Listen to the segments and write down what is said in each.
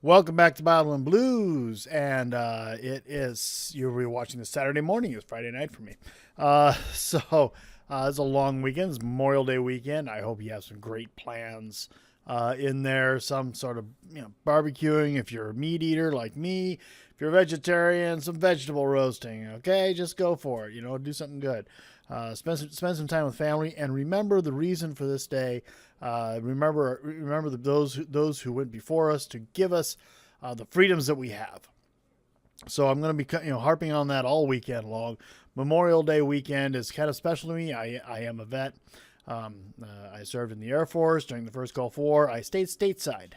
Welcome back to Bottle and Blues, and you're watching this Saturday morning. It was Friday night for me. It's a long weekend. It's Memorial Day weekend. I hope you have some great plans in there. Some sort of barbecuing if you're a meat eater like me. If you're a vegetarian, some vegetable roasting. Okay, just go for it. Do something good. Spend some time with family, and remember the reason for this day. Remember those who went before us to give us the freedoms that we have. So I'm going to be harping on that all weekend long. Memorial Day weekend is kind of special to me. I am a vet. I served in the Air Force during the first Gulf War. I stayed stateside.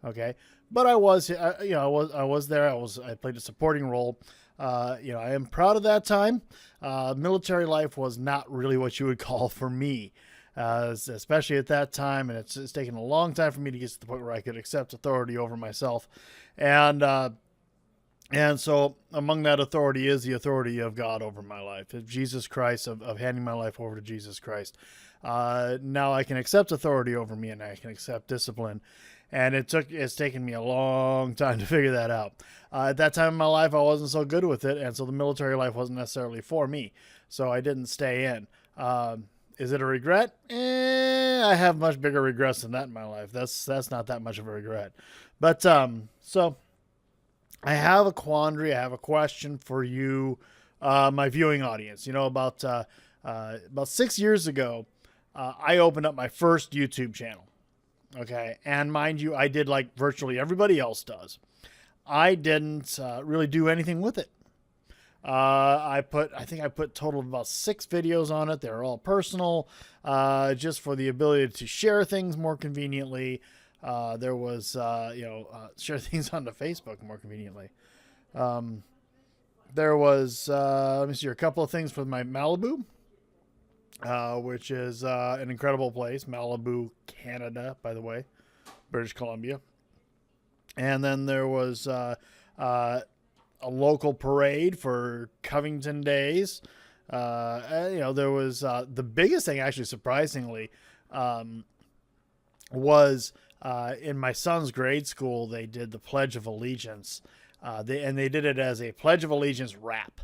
Okay, but I was there. I played a supporting role. I am proud of that time. Military life was not really what you would call for me, especially at that time, and it's taken a long time for me to get to the point where I could accept authority over myself, and so among that authority is the authority of God over my life, of Jesus Christ, of handing my life over to Jesus Christ. Now I can accept authority over me, and I can accept discipline. And it's taken me a long time to figure that out. At that time in my life, I wasn't so good with it, and so the military life wasn't necessarily for me. So I didn't stay in. Is it a regret? I have much bigger regrets than that in my life. That's not that much of a regret. But so I have a quandary. I have a question for you, my viewing audience. About 6 years ago, I opened up my first YouTube channel. Okay. And mind you, I did like virtually everybody else does. I didn't really do anything with it. I think I put total of about 6 videos on it. They're all personal, just for the ability to share things more conveniently. There was, share things onto Facebook more conveniently. There was, let me see, a couple of things for my Malibu, which is an incredible place. Malibu, Canada, by the way, British Columbia. And then there was a local parade for Covington Days. There was the biggest thing, actually, surprisingly, was in my son's grade school. They did the Pledge of Allegiance, they did it as a Pledge of Allegiance rap.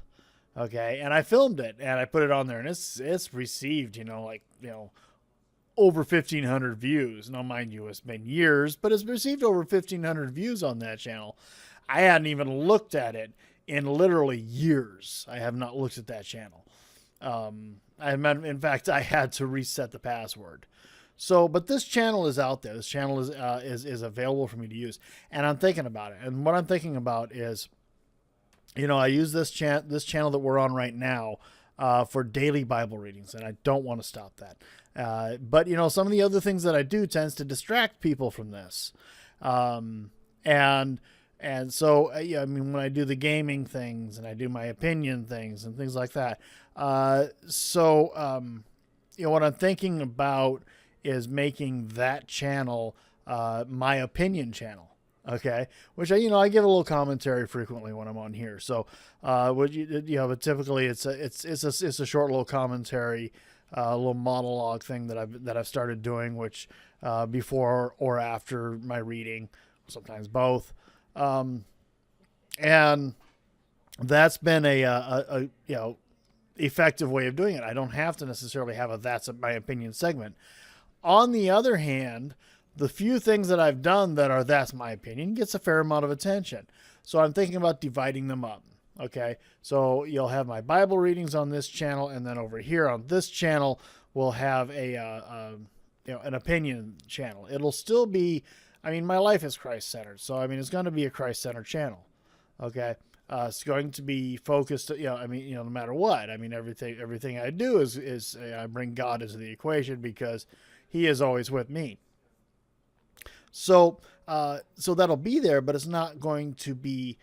Okay, and I filmed it and I put it on there, and it's received, over 1,500 views. Now, mind you, it's been years, but it's received over 1,500 views on that channel. I hadn't even looked at it in literally years. I have not looked at that channel. In fact, I had to reset the password. So, but this channel is out there. This channel is available for me to use, and I'm thinking about it. And what I'm thinking about is, I use this channel that we're on right now for daily Bible readings, and I don't want to stop that. But some of the other things that I do tends to distract people from this, and so when I do the gaming things and I do my opinion things and things like that, what I'm thinking about is making that channel my opinion channel. Okay, which I give a little commentary frequently when I'm on here. So, but typically it's a short little commentary, a little monologue thing that I've started doing, which before or after my reading, sometimes both, and that's been a effective way of doing it. I don't have to necessarily have a "that's my opinion" segment. On the other hand, the few things that I've done that are "that's my opinion" gets a fair amount of attention. So I'm thinking about dividing them up. Okay, so you'll have my Bible readings on this channel, and then over here on this channel we'll have an opinion channel. It'll still be, my life is Christ centered, so it's going to be a Christ centered channel. Okay, it's going to be focused. No matter what. Everything I do is I bring God into the equation because He is always with me. So that'll be there, but it's not going to be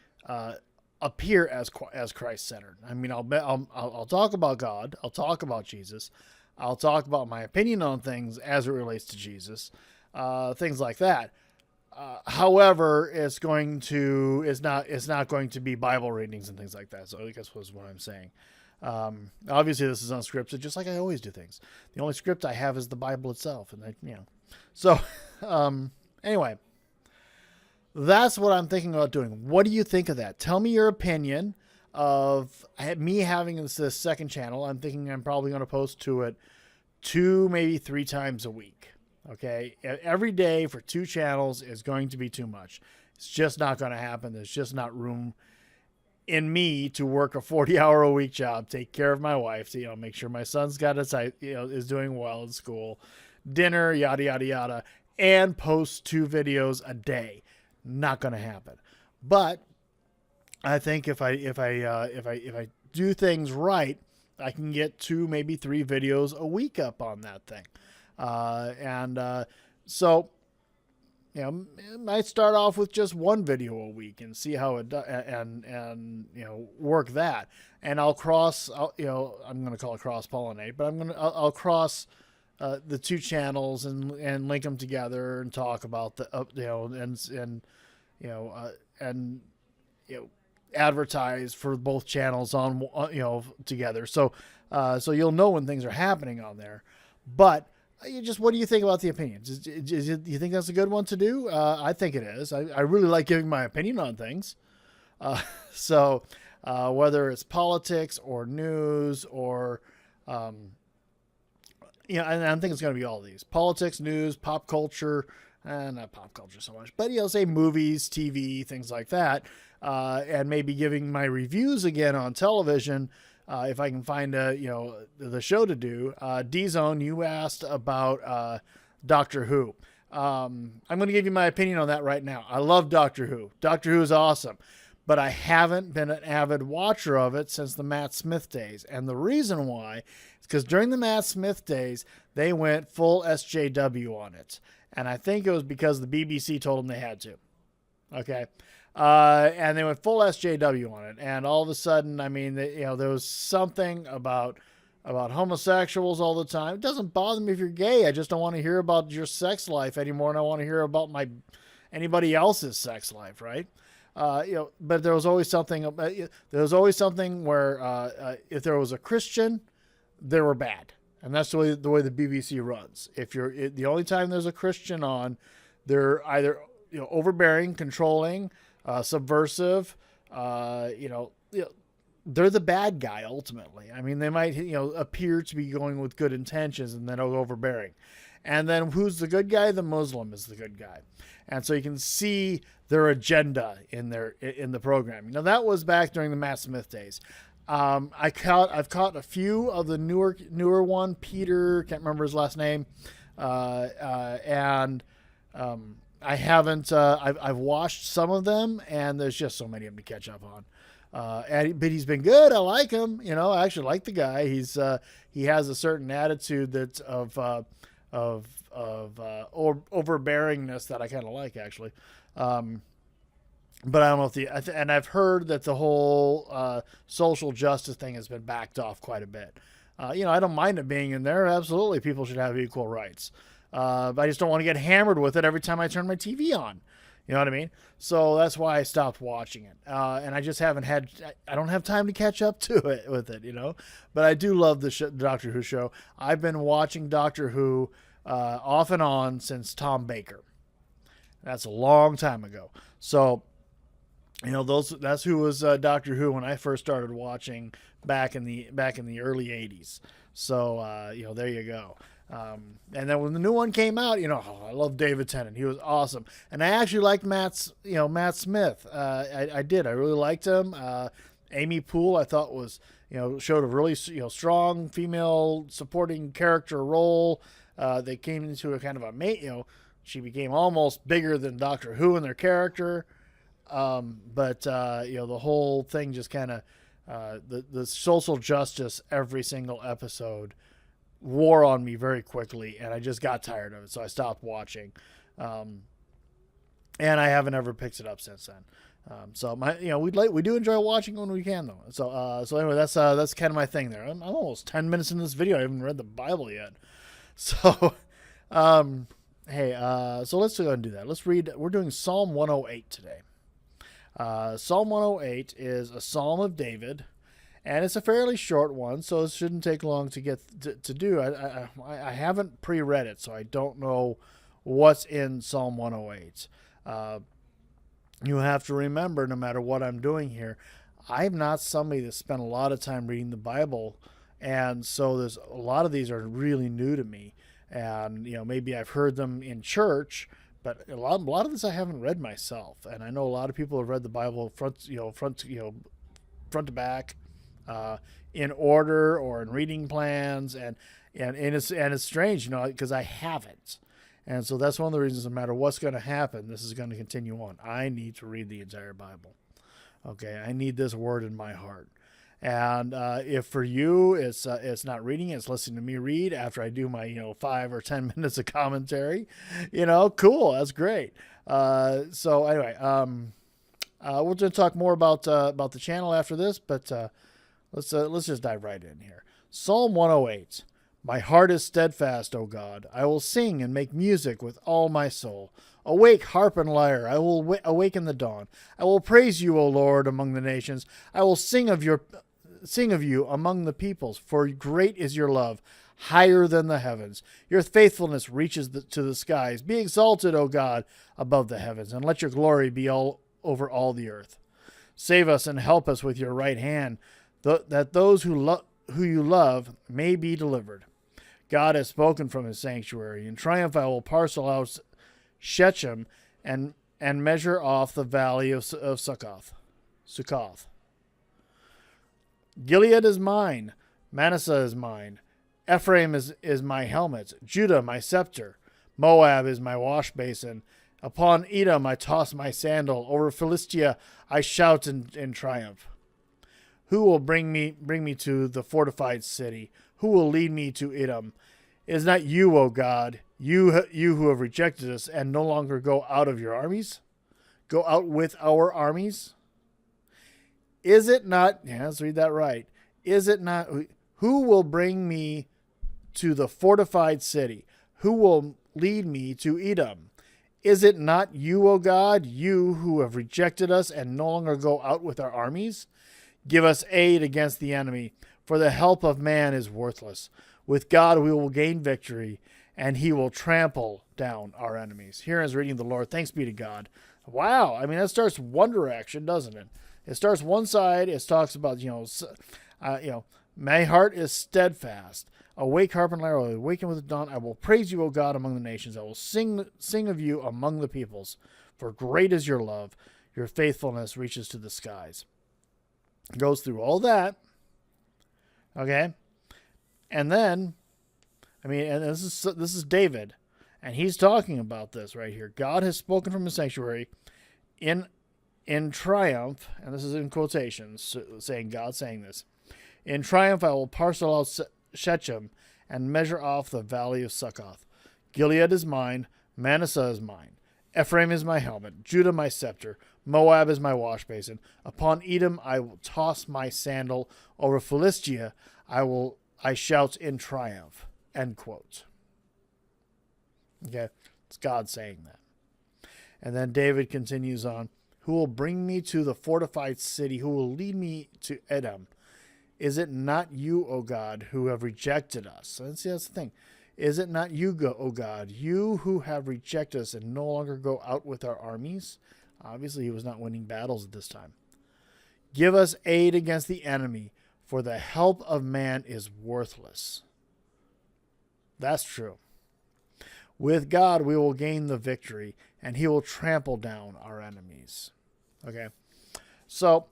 appear as Christ centered. I'll talk about God. I'll talk about Jesus. I'll talk about my opinion on things as it relates to Jesus, things like that. However, it's not going to be Bible readings and things like that. So I guess was what I'm saying. Obviously, this is unscripted, just like I always do things. The only script I have is the Bible itself, and So, anyway, that's what I'm thinking about doing. What do you think of that? Tell me your opinion of me having this second channel. I'm thinking I'm probably going to post to it 2, maybe 3 times a week. Okay. Every day for 2 channels is going to be too much. It's just not going to happen. There's just not room in me to work a 40-hour-a-week job, take care of my wife, to, make sure my son's got his, is doing well in school, dinner, yada, yada, yada, and post 2 videos a day. Not going to happen. But I think if I do things right, I can get 2, maybe 3 videos a week up on that thing. So, it might start off with just 1 video a week and see how it does, and work that. And I'm going to call it cross pollinate, but I'll cross the 2 channels and link them together and talk about advertise for both channels on together. So you'll know when things are happening on there. But what do you think about the opinions? Do you think that's a good one to do? I think it is. I really like giving my opinion on things. Whether it's politics or news or, and I think it's going to be all these: politics, news, pop culture, not pop culture so much, but say movies, TV, things like that, and maybe giving my reviews again on television. If I can find the show to do. D-Zone, you asked about Doctor Who. I'm going to give you my opinion on that right now. I love Doctor Who. Doctor Who is awesome, but I haven't been an avid watcher of it since the Matt Smith days. And the reason why is because during the Matt Smith days, they went full SJW on it. And I think it was because the BBC told them they had to. Okay. And they went full SJW on it. And all of a sudden, there was something about homosexuals all the time. It doesn't bother me if you're gay. I just don't want to hear about your sex life anymore. And I want to hear about anybody else's sex life. Right. But there was always something where, if there was a Christian, they were bad. And that's the way the BBC runs. The only time there's a Christian on, they're either, overbearing, controlling, subversive, they're the bad guy ultimately. They might, appear to be going with good intentions and then overbearing. And then who's the good guy? The Muslim is the good guy. And so you can see their agenda in the program. That was back during the Matt Smith days. I've caught a few of the newer one, Peter, can't remember his last name. I haven't, I've watched some of them, and there's just so many of them to catch up on. But he's been good. I like him. I actually like the guy. He has a certain attitude that's of overbearingness that I kind of like, actually. But I don't know if and I've heard that the whole social justice thing has been backed off quite a bit. I don't mind it being in there. Absolutely, people should have equal rights. But I just don't want to get hammered with it every time I turn my TV on. You know what I mean? So that's why I stopped watching it. And I just I don't have time to catch up to it with it, But I do love the Doctor Who show. I've been watching Doctor Who off and on since Tom Baker. That's a long time ago. So, that's who was Doctor Who when I first started watching back in the early 80s. So, there you go. And then when the new one came out, I love David Tennant. He was awesome. And I actually liked Matt Smith. I did. I really liked him. Amy Poole, I thought showed a really, strong female supporting character role. They came into a kind of a mate, she became almost bigger than Doctor Who in their character. But the whole thing just kind of, the social justice every single episode wore on me very quickly, and I just got tired of it, so I stopped watching. And I haven't ever picked it up since then. So we do enjoy watching when we can, though. So anyway, that's kind of my thing there. I'm almost 10 minutes into this video. I haven't read the Bible yet. So, hey, so let's go ahead and do that. Let's read. We're doing Psalm 108 today. Psalm 108 is a Psalm of David, and it's a fairly short one, so it shouldn't take long to get to do. I haven't pre-read it, so I don't know what's in Psalm 108. You have to remember, no matter what I'm doing here, I'm not somebody that spent a lot of time reading the Bible, and so there's a lot of these are really new to me. And maybe I've heard them in church, but a lot of this I haven't read myself. And I know a lot of people have read the Bible front to back, uh, in order or in reading plans, and it's strange, because I haven't. And so that's one of the reasons, no matter what's going to happen, this is going to continue on. I need to read the entire Bible. Okay, I need this word in my heart. And if for you it's not reading, it's listening to me read after I do my 5 or 10 minutes of commentary, cool, that's great. So anyway, we're going to talk more about the channel after this, but let's just dive right in here. Psalm 108. My heart is steadfast, O God. I will sing and make music with all my soul. Awake, harp and lyre. I will awaken the dawn. I will praise you, O Lord, among the nations. I will sing of you among the peoples, for great is your love, higher than the heavens. Your faithfulness reaches to the skies. Be exalted, O God, above the heavens, and let your glory be all over all the earth. Save us and help us with your right hand, that those who you love may be delivered. God has spoken from his sanctuary. In triumph I will parcel out Shechem and measure off the valley of Succoth. Gilead is mine. Manasseh is mine. Ephraim is my helmet. Judah my scepter. Moab is my wash basin. Upon Edom I toss my sandal. Over Philistia I shout in triumph. Who will bring me to the fortified city? Who will lead me to Edom? It is not you, O God, you who have rejected us and no longer go out of your armies? Go out with our armies? Is it not, let's read that right. Is it not, who will bring me to the fortified city? Who will lead me to Edom? Is it not you, O God, you who have rejected us and no longer go out with our armies? Give us aid against the enemy, for the help of man is worthless. With God we will gain victory, and he will trample down our enemies. Here is reading the Lord. Thanks be to God. Wow. I mean, that starts one direction, doesn't it? It starts one side. It talks about, my heart is steadfast. Awake, harp and lyre, I will awaken with the dawn. I will praise you, O God, among the nations. I will sing of you among the peoples. For great is your love. Your faithfulness reaches to the skies. Goes through all that. Okay. And then, and this is David, and he's talking about this right here. God has spoken from his sanctuary in triumph, and this is in quotations, saying God saying this. In triumph I will parcel out Shechem and measure off the valley of Succoth. Gilead is mine, Manasseh is mine. Ephraim is my helmet, Judah my scepter, Moab is my wash basin. Upon Edom I will toss my sandal. Over Philistia I shout in triumph. End quote. Okay, it's God saying that. And then David continues on, who will bring me to the fortified city? Who will lead me to Edom? Is it not you, O God, who have rejected us? And see, that's the thing. Is it not you, O God, you who have rejected us and no longer go out with our armies? Obviously, he was not winning battles at this time. Give us aid against the enemy, for the help of man is worthless. That's true. With God, we will gain the victory, and he will trample down our enemies. Okay. So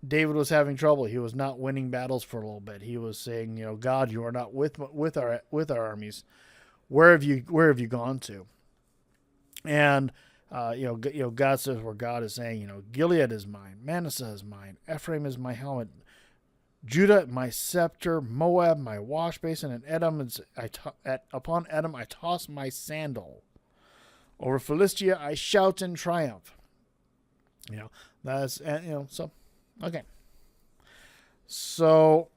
David was having trouble. He was not winning battles for a little bit. He was saying, God, you are not with our armies. Where have you gone to? And God says, where God is saying, Gilead is mine, Manasseh is mine, Ephraim is my helmet, Judah my scepter, Moab my wash basin, and Edom upon Edom I toss my sandal. Over Philistia I shout in triumph. So okay. So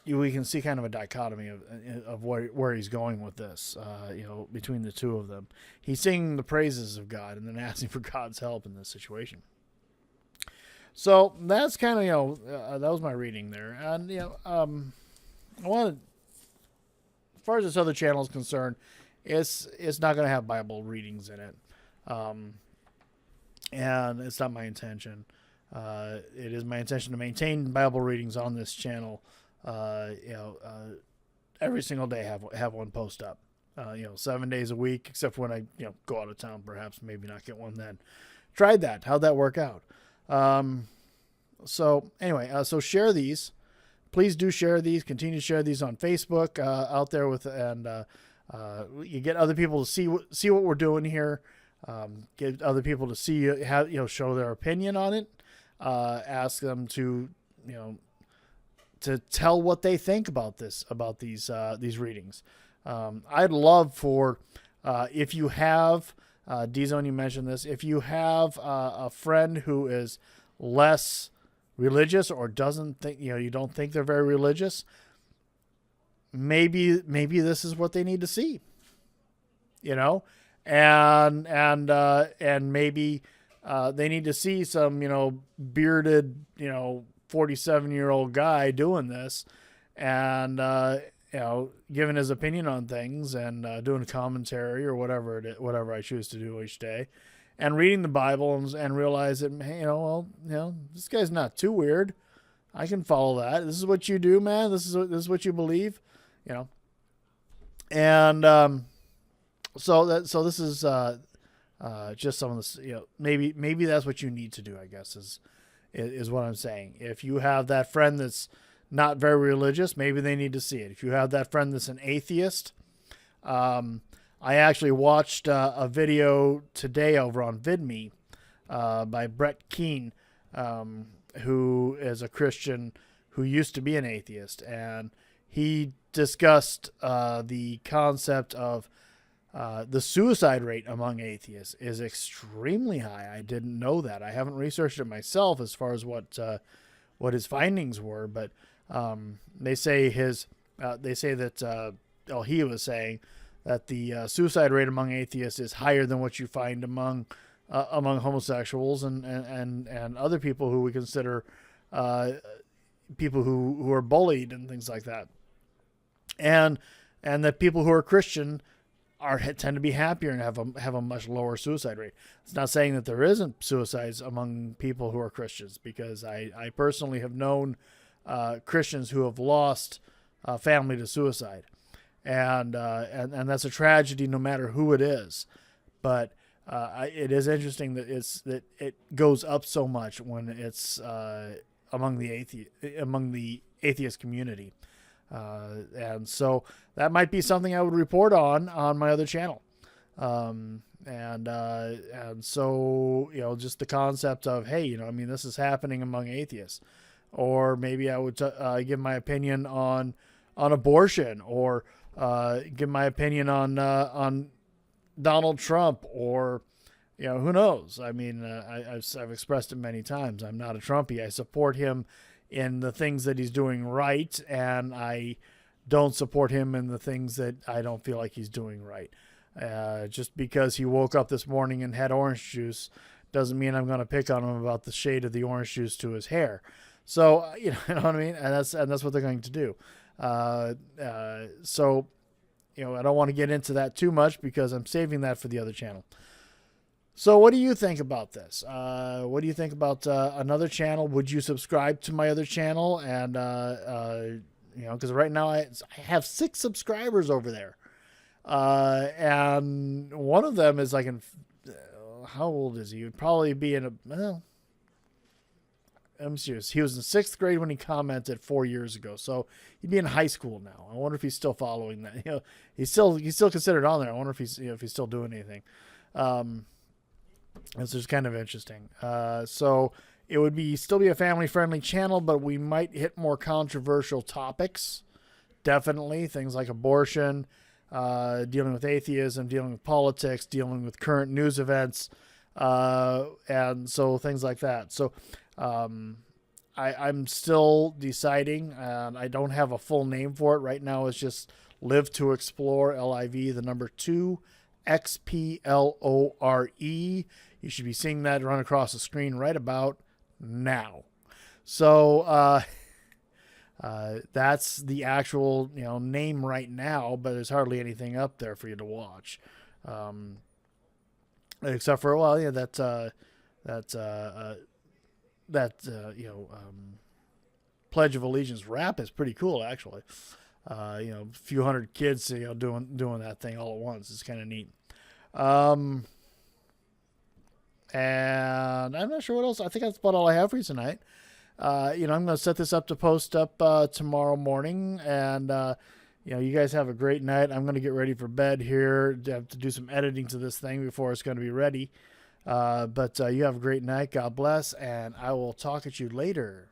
we can see kind of a dichotomy of where he's going with this, between the two of them. He's singing the praises of God and then asking for God's help in this situation. So that's kind of, that was my reading there. And, I wanted, as far as this other channel is concerned, it's not going to have Bible readings in it. And it's not my intention. It is my intention to maintain Bible readings on this channel. Every single day have one post up. 7 days a week, except for when I go out of town, perhaps maybe not get one then. Tried that. How'd that work out? So anyway, so share these. Please do share these. Continue to share these on Facebook out there you get other people to see what we're doing here. Get other people to see show their opinion on it. Ask them to to tell what they think about these readings. I'd love for if you have D-Zone, you mentioned this. If you have a friend who is less religious or doesn't think you don't think they're very religious, maybe this is what they need to see. And maybe they need to see some bearded 47-year-old guy doing this and giving his opinion on things and doing commentary or whatever I choose to do each day, and reading the Bible and realize that, hey, this guy's not too weird. I can follow that. This is what you do, man. This is what you believe, And so this is just some of this. Maybe that's what you need to do, I guess, is what I'm saying. If you have that friend that's not very religious, maybe they need to see it. If you have that friend that's an atheist, I actually watched a video today over on VidMe by Brett Keane, who is a Christian who used to be an atheist, and he discussed the concept of the suicide rate among atheists is extremely high. I didn't know that. I haven't researched it myself as far as what his findings were, but they say that he was saying that the suicide rate among atheists is higher than what you find among homosexuals and other people who we consider people who are bullied and things like that, and that people who are Christian tend to be happier and have a much lower suicide rate. It's not saying that there isn't suicides among people who are Christians, because I personally have known Christians who have lost family to suicide, and that's a tragedy no matter who it is. But it is interesting that it goes up so much when it's among the atheist community. And so that might be something I would report on my other channel. And so, just the concept of, hey, this is happening among atheists, or maybe I would give my opinion on abortion, or give my opinion on Donald Trump, or, who knows? I mean, I've expressed it many times. I'm not a Trumpy. I support him in the things that he's doing right, and I don't support him in the things that I don't feel like he's doing right. Just because he woke up this morning and had orange juice doesn't mean I'm going to pick on him about the shade of the orange juice to his hair. So, you know what I mean? And that's what they're going to do. So, I don't want to get into that too much because I'm saving that for the other channel. So what do you think about this? What do you think about another channel? Would you subscribe to my other channel? And, because right now I have 6 subscribers over there. And one of them is like how old is he? He would probably be I'm serious. He was in 6th grade when he commented 4 years ago. So he'd be in high school now. I wonder if he's still following that. He's still considered on there. I wonder if he's still doing anything. This is kind of interesting. So it would still be a family-friendly channel, but we might hit more controversial topics. Definitely things like abortion, dealing with atheism, dealing with politics, dealing with current news events, and so things like that. So I'm still deciding, and I don't have a full name for it right now. It's just Live to Explore, LIV, the number 2, XPLORE. You should be seeing that run across the screen right about now. So That's the actual name right now, but there's hardly anything up there for you to watch, except for that Pledge of Allegiance rap is pretty cool actually. A few hundred kids doing that thing all at once. It's kind of neat. Um, and I'm not sure what else. I think that's about all I have for you tonight. I'm going to set this up to post up tomorrow morning, and you guys have a great night. I'm going to get ready for bed here. To have to do some editing to this thing before it's going to be ready. But you have a great night. God bless, and I will talk at you later.